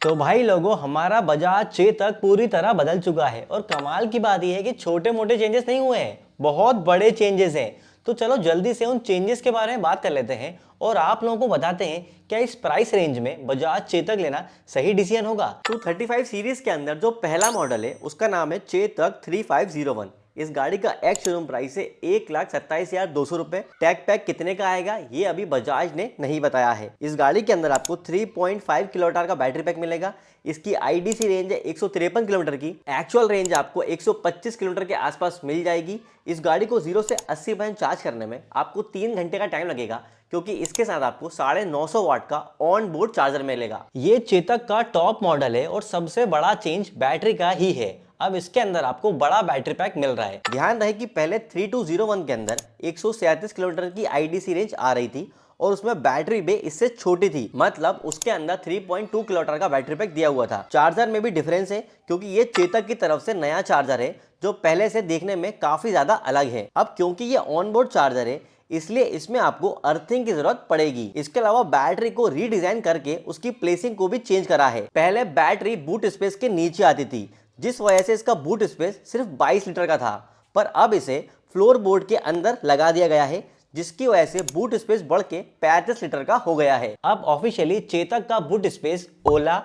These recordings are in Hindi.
तो भाई लोगों, हमारा बजाज चेतक पूरी तरह बदल चुका है और कमाल की बात यह है कि छोटे मोटे चेंजेस नहीं हुए हैं, बहुत बड़े चेंजेस हैं। तो चलो जल्दी से उन चेंजेस के बारे में बात कर लेते हैं और आप लोगों को बताते हैं क्या इस प्राइस रेंज में बजाज चेतक लेना सही डिसीजन होगा। 235 सीरीज के अंदर जो पहला मॉडल है उसका नाम है चेतक 3501। इस गाड़ी का एक्स शोरूम प्राइस है 1,27,200 रुपए। टैग पैक कितने का आएगा ये अभी बजाज ने नहीं बताया है। इस गाड़ी के अंदर आपको 3.5 किलोमीटर का बैटरी पैक मिलेगा। इसकी आईडीसी रेंज है 153 किलोमीटर की। एक्चुअल रेंज आपको 125 किलोमीटर के आसपास मिल जाएगी। इस गाड़ी को 0 से 80% चार्ज करने में आपको 3 घंटे का टाइम लगेगा, क्योंकि इसके साथ आपको 950 वाट का ऑन बोर्ड चार्जर मिलेगा। ये चेतक का टॉप मॉडल है और सबसे बड़ा चेंज बैटरी का ही है। अब इसके अंदर आपको बड़ा बैटरी पैक मिल रहा है। ध्यान रहे कि पहले 3201 के अंदर 137 किलोमीटर की आईडीसी रेंज आ रही थी और उसमें बैटरी भी इससे छोटी थी, मतलब उसके अंदर 3.2 किलोमीटर का बैटरी पैक दिया हुआ था। चार्जर में भी डिफरेंस है, क्योंकि ये चेतक की तरफ से नया चार्जर है जो पहले से देखने में काफी ज्यादा अलग है। अब क्योंकि ये ऑनबोर्ड चार्जर है इसलिए इसमें आपको अर्थिंग की जरूरत पड़ेगी। इसके अलावा बैटरी को रीडिजाइन करके उसकी प्लेसिंग को भी चेंज करा है। पहले बैटरी बूट स्पेस के नीचे आती थी, जिस वजह से इसका बूट स्पेस सिर्फ 22 लीटर का था, पर अब इसे फ्लोर बोर्ड के अंदर लगा दिया गया है, जिसकी वजह से बूट स्पेस बढ़ के 35 लीटर का हो गया है। अब ऑफिशियली चेतक का बूट स्पेस ओला,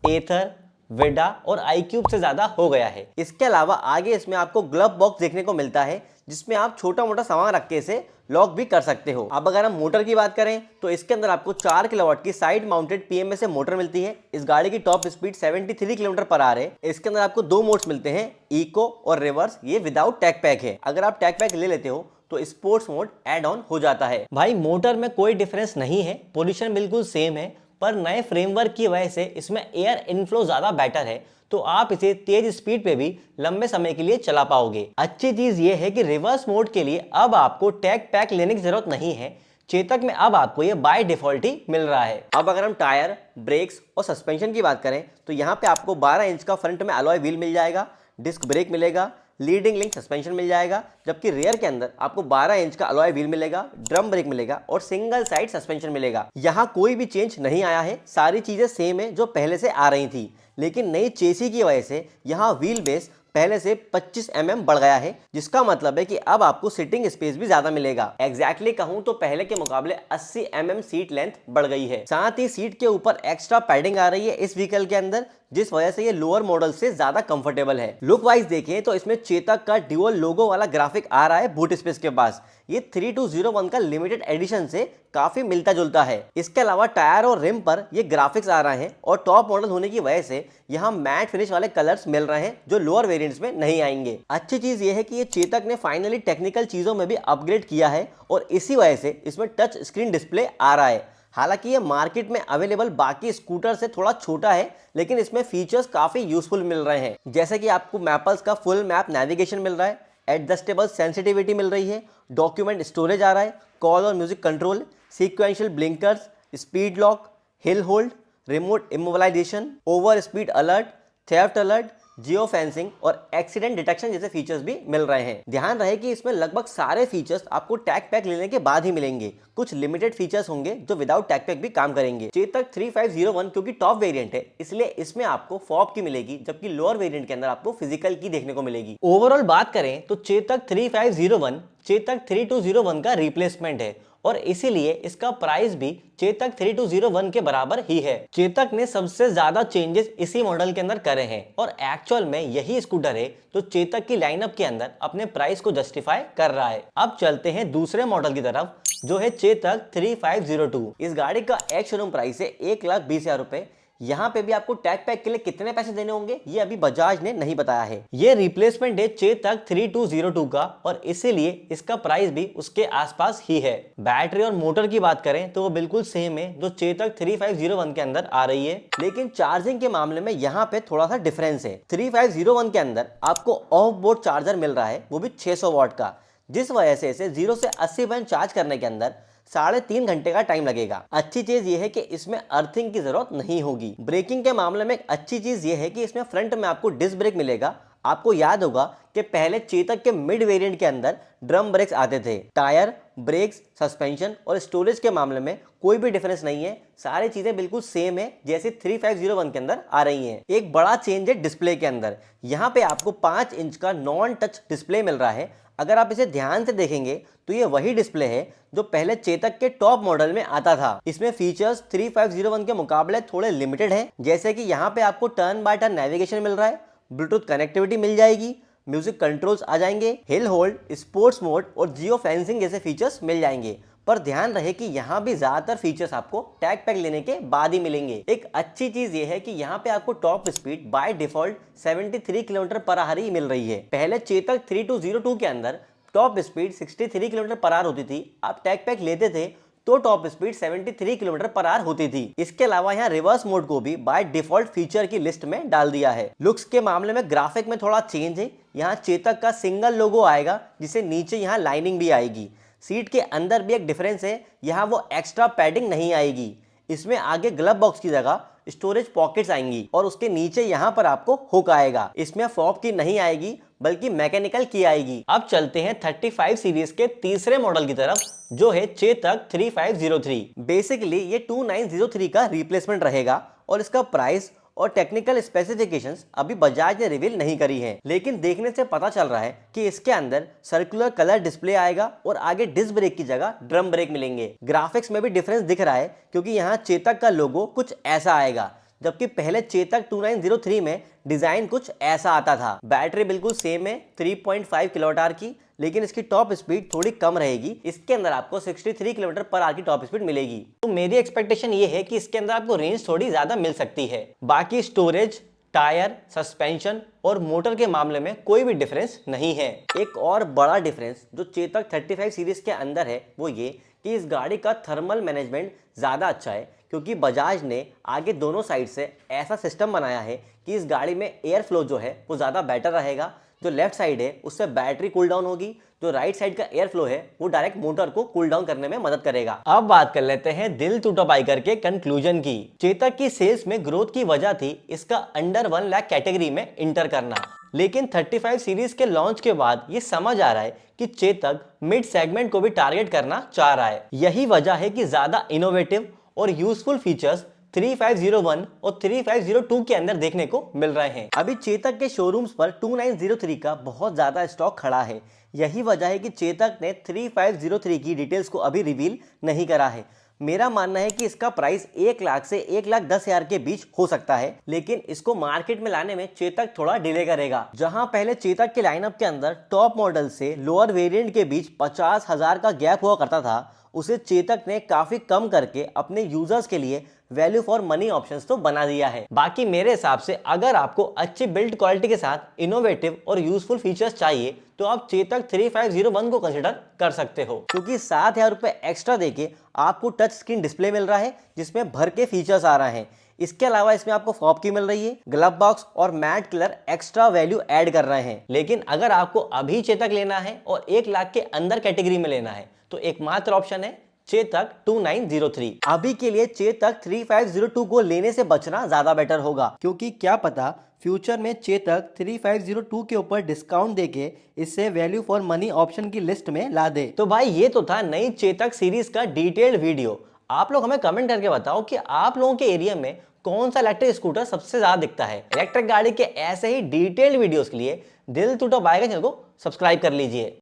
एथर, वेडा और आईक्यूब से ज्यादा हो गया है। इसके अलावा आगे इसमें आपको ग्लव बॉक्स देखने को मिलता है, जिसमें आप छोटा मोटा सामान रख के इसे लॉक भी कर सकते हो। अब अगर हम मोटर की बात करें तो इसके अंदर आपको 4 किलोवाट की साइड माउंटेड पीएमए से मोटर मिलती है। इस गाड़ी की top speed 73 kilometre per our है। इसके अंदर आपको 2 मोड्स मिलते हैं, इको और रिवर्स। ये विदाउट टैग पैक है। अगर आप टैग पैक ले लेते हो तो स्पोर्ट्स मोड ऐड ऑन हो जाता है। भाई मोटर में कोई डिफरेंस नहीं है, पोजीशन बिल्कुल सेम है, पर नए फ्रेमवर्क की वजह से इसमें एयर इनफ्लो ज्यादा बेटर है, तो आप इसे तेज स्पीड पे भी लंबे समय के लिए चला पाओगे। अच्छी चीज ये है कि रिवर्स मोड के लिए अब आपको टैग पैक लेने की जरूरत नहीं है। चेतक में अब आपको ये बाय डिफॉल्ट ही मिल रहा है। अब अगर हम टायर, ब्रेक्स और सस्पेंशन की बात करें तो यहाँ पे आपको 12 इंच का फ्रंट में अलॉय व्हील मिल जाएगा, डिस्क ब्रेक मिलेगा, लीडिंग लिंक सस्पेंशन मिल जाएगा, जबकि रेयर के अंदर आपको 12 इंच का अलॉय व्हील मिलेगा, ड्रम ब्रेक मिलेगा और सिंगल साइड सस्पेंशन मिलेगा। यहाँ कोई भी चेंज नहीं आया है, सारी चीजें सेम है जो पहले से आ रही थी, लेकिन नई चेसी की वजह से यहाँ व्हील बेस पहले से 25 mm बढ़ गया है, जिसका मतलब है कि अब आपको सिटिंग स्पेस भी ज्यादा मिलेगा। एग्जैक्टली कहूं तो पहले के मुकाबले 80 mm सीट लेंथ बढ़ गई है। साथ ही सीट के ऊपर एक्स्ट्रा पैडिंग आ रही है इस व्हीकल के अंदर, जिस वजह से ये लोअर मॉडल से ज्यादा कंफर्टेबल है। लुक वाइज देखें तो इसमें चेतक का ड्यूअल लोगो वाला ग्राफिक आ रहा है बूट स्पेस के पास। ये 3201 का लिमिटेड एडिशन से काफी मिलता जुलता है। इसके अलावा टायर और रिम पर ये ग्राफिक्स आ रहे हैं और टॉप मॉडल होने की वजह से यहाँ मैट फिनिश वाले कलर्स मिल रहे हैं जो लोअर वेरिएंट्स में नहीं आएंगे। अच्छी चीज ये है कि ये चेतक ने फाइनली टेक्निकल चीजों में भी अपग्रेड किया है और इसी वजह से इसमें टच स्क्रीन डिस्प्ले आ रहा है। हालांकि ये मार्केट में अवेलेबल बाकी स्कूटर से थोड़ा छोटा है, लेकिन इसमें फीचर्स काफी यूजफुल मिल रहे हैं, जैसे कि आपको मैपल्स का फुल मैप नेविगेशन मिल रहा है, एडजस्टेबल सेंसिटिविटी मिल रही है, डॉक्यूमेंट स्टोरेज आ रहा है, कॉल और music control, sequential blinkers, speed lock, hill hold, remote immobilisation, over speed alert, theft alert, geofencing और एक्सीडेंट डिटेक्शन जैसे फीचर्स भी मिल रहे हैं। ध्यान रहे कि इसमें लगभग सारे फीचर्स आपको टैग पैक लेने के बाद ही मिलेंगे। कुछ लिमिटेड फीचर्स होंगे जो विदाउट टैग पैक भी काम करेंगे। चेतक 3501 क्योंकि टॉप वेरिएंट है, इसलिए इसमें आपको फॉब की मिलेगी, जबकि लोअर वेरिएंट के अंदर आपको फिजिकल की देखने को मिलेगी। ओवरऑल बात करें तो चेतक 3501 चेतक 3201 का रिप्लेसमेंट है और इसीलिए इसका प्राइस भी चेतक 3201 के बराबर ही है। चेतक ने सबसे ज्यादा चेंजेस इसी मॉडल के अंदर करे हैं और एक्चुअल में यही स्कूटर है जो चेतक की लाइनअप के अंदर अपने प्राइस को जस्टिफाई कर रहा है। अब चलते हैं दूसरे मॉडल की तरफ, जो है चेतक 3502। इस गाड़ी का एक शोरूम प्राइस है 1,20,000 रुपए। यहाँ पे भी आपको टैग पैक के लिए कितने पैसे देने होंगे ये अभी बजाज ने नहीं बताया है। ये रिप्लेसमेंट है चेतक 3202 का और इसीलिए इसका प्राइस भी उसके आसपास ही है। बैटरी और मोटर की बात करें तो वो बिल्कुल सेम है जो चेतक 3501 के अंदर आ रही है, लेकिन चार्जिंग के मामले में यहाँ पे थोड़ा सा डिफरेंस है। 3501 के अंदर आपको ऑफ बोर्ड चार्जर मिल रहा है, वो भी 600 वाट का, जिस वजह से इसे 0 से 80% चार्ज करने के अंदर 3.5 घंटे का टाइम लगेगा। अच्छी चीज ये है कि इसमें अर्थिंग की जरूरत नहीं होगी। ब्रेकिंग के मामले में एक अच्छी चीज ये है कि इसमें फ्रंट में आपको डिस्क ब्रेक मिलेगा, आपको याद होगा कि पहले चेतक के मिड वेरिएंट के अंदर ड्रम ब्रेक्स आते थे। टायर, ब्रेक्स, सस्पेंशन और स्टोरेज के मामले में कोई भी डिफरेंस नहीं है, सारी चीजें बिल्कुल सेम है जैसे 3501 के अंदर आ रही हैं। एक बड़ा चेंज है डिस्प्ले के अंदर। यहाँ पे आपको 5 इंच का नॉन टच डिस्प्ले मिल रहा है। अगर आप इसे ध्यान से देखेंगे तो ये वही डिस्प्ले है जो पहले चेतक के टॉप मॉडल में आता था। इसमें फीचर्स 3501 के मुकाबले थोड़े लिमिटेड हैं, जैसे कि यहाँ पे आपको टर्न बाय टर्न नेविगेशन मिल रहा है, ब्लूटूथ कनेक्टिविटी मिल जाएगी, म्यूजिक कंट्रोल्स आ जाएंगे, हिल होल्ड, स्पोर्ट्स मोड और जियो फेंसिंग जैसे फीचर्स मिल जाएंगे। पर ध्यान रहे कि यहाँ भी ज्यादातर फीचर्स आपको टैग पैक लेने के बाद ही मिलेंगे। एक अच्छी चीज ये है कि यहाँ पे आपको top speed by default 73 kilometre per hour ही मिल रही है। पहले चेतक 3202 के अंदर top speed 63 kilometre per hour होती थी। आप टैग पैक लेते थे तो top speed 73 kilometre per hour होती थी। इसके अलावा यहाँ रिवर्स मोड को भी बाय डिफॉल्ट फीचर की लिस्ट में डाल दिया है। लुक्स के मामले में ग्राफिक में थोड़ा चेंज है। यहाँ चेतक का सिंगल लोगो आएगा, जिसे नीचे यहाँ लाइनिंग भी आएगी। सीट के अंदर भी एक डिफरेंस है, यहाँ वो एक्स्ट्रा पैडिंग नहीं आएगी। इसमें आगे ग्लव बॉक्स की जगह स्टोरेज पॉकेट्स आएंगी और उसके नीचे यहाँ पर आपको हुक आएगा। इसमें फॉब की नहीं आएगी बल्कि मैकेनिकल की आएगी। अब चलते हैं 35 सीरीज के तीसरे मॉडल की तरफ, जो है चेतक 3503। बेसिकली ये 2903 का रिप्लेसमेंट रहेगा और इसका प्राइस और टेक्निकल स्पेसिफिकेशंस अभी बजाज ने रिवील नहीं करी है, लेकिन देखने से पता चल रहा है कि इसके अंदर सर्कुलर कलर डिस्प्ले आएगा और आगे डिस्क ब्रेक की जगह ड्रम ब्रेक मिलेंगे। ग्राफिक्स में भी डिफरेंस दिख रहा है क्योंकि यहाँ चेतक का लोगो कुछ ऐसा आएगा, जबकि पहले चेतक 2903 में डिजाइन कुछ ऐसा आता था। बैटरी बिल्कुल सेम है 3.5 किलोवाट आवर की, लेकिन इसकी टॉप स्पीड थोड़ी कम रहेगी। इसके अंदर आपको 63 किलोमीटर पर आवर की टॉप स्पीड मिलेगी। तो मेरी एक्सपेक्टेशन ये है कि इसके अंदर आपको रेंज थोड़ी ज्यादा मिल सकती है। बाकी स्टोरेज, टायर, सस्पेंशन और मोटर के मामले में कोई भी डिफरेंस नहीं है। एक और बड़ा डिफरेंस जो चेतक 35 सीरीज के अंदर है वो ये कि इस गाड़ी का थर्मल मैनेजमेंट ज़्यादा अच्छा है, क्योंकि बजाज ने आगे दोनों साइड से ऐसा सिस्टम बनाया है कि इस गाड़ी में एयर फ्लो जो है वो ज़्यादा बेटर रहेगा। जो लेफ्ट साइड है उससे बैटरी कूल डाउन होगी, जो राइट साइड का एयर फ्लो है वो डायरेक्ट मोटर को कूल डाउन करने में मदद करेगा। अब बात कर लेते हैं दिल टूटा बाइकर के कंक्लूजन की। चेतक की सेल्स में ग्रोथ की वजह थी इसका अंडर 1 लाख कैटेगरी में इंटर करना, लेकिन 35 सीरीज के लॉन्च के बाद ये समझ आ रहा है कि चेतक मिड सेगमेंट को भी टारगेट करना चाह रहा है। यही वजह है कि ज्यादा इनोवेटिव और यूजफुल फीचर्स 3501 और 3502 के अंदर देखने को मिल रहे हैं। अभी चेतक के शोरूम्स पर 2903 का बहुत ज्यादा स्टॉक खड़ा है। यही वजह है कि चेतक ने 3503 की डिटेल्स को अभी रिवील नहीं करा है। मेरा मानना है कि इसका प्राइस 1 लाख से 1,10,000 के बीच हो सकता है, लेकिन इसको मार्केट में लाने में चेतक थोड़ा डिले करेगा। जहां पहले चेतक के लाइनअप के अंदर टॉप मॉडल से लोअर वेरिएंट के बीच 50,000 का गैप हुआ करता था, उसे चेतक ने काफी कम करके अपने यूजर्स के लिए वैल्यू फॉर मनी ऑप्शंस तो बना दिया है। बाकी मेरे हिसाब से अगर आपको अच्छी बिल्ड क्वालिटी के साथ इनोवेटिव और यूजफुल फीचर्स चाहिए तो आप चेतक 3501 को कंसिडर कर सकते हो, क्योंकि 7,000 रुपए एक्स्ट्रा देके आपको टच स्क्रीन डिस्प्ले मिल रहा है जिसमें भर के फीचर्स आ रहे हैं। इसके अलावा इसमें आपको फॉब की मिल रही है, ग्लव बॉक्स और matte colour extra value add कर रहे हैं। लेकिन अगर आपको अभी चेतक लेना है और 1 लाख के अंदर कैटेगरी में लेना है तो एकमात्र ऑप्शन है चेतक 2903। अभी के लिए चेतक 3502 को लेने से बचना ज्यादा बेटर होगा, क्योंकि क्या पता फ्यूचर में चेतक 3502 के ऊपर डिस्काउंट देके इससे वैल्यू फॉर मनी ऑप्शन की लिस्ट में ला दे। तो भाई ये तो था नई चेतक सीरीज का डिटेल्ड वीडियो। आप लोग हमें कमेंट करके बताओ कि आप लोगों के एरिया में कौन सा इलेक्ट्रिक स्कूटर सबसे ज्यादा दिखता है। इलेक्ट्रिक गाड़ी के ऐसे ही डिटेल्ड वीडियोस के लिए दिल टूटा बाइक चैनल को सब्सक्राइब कर लीजिए।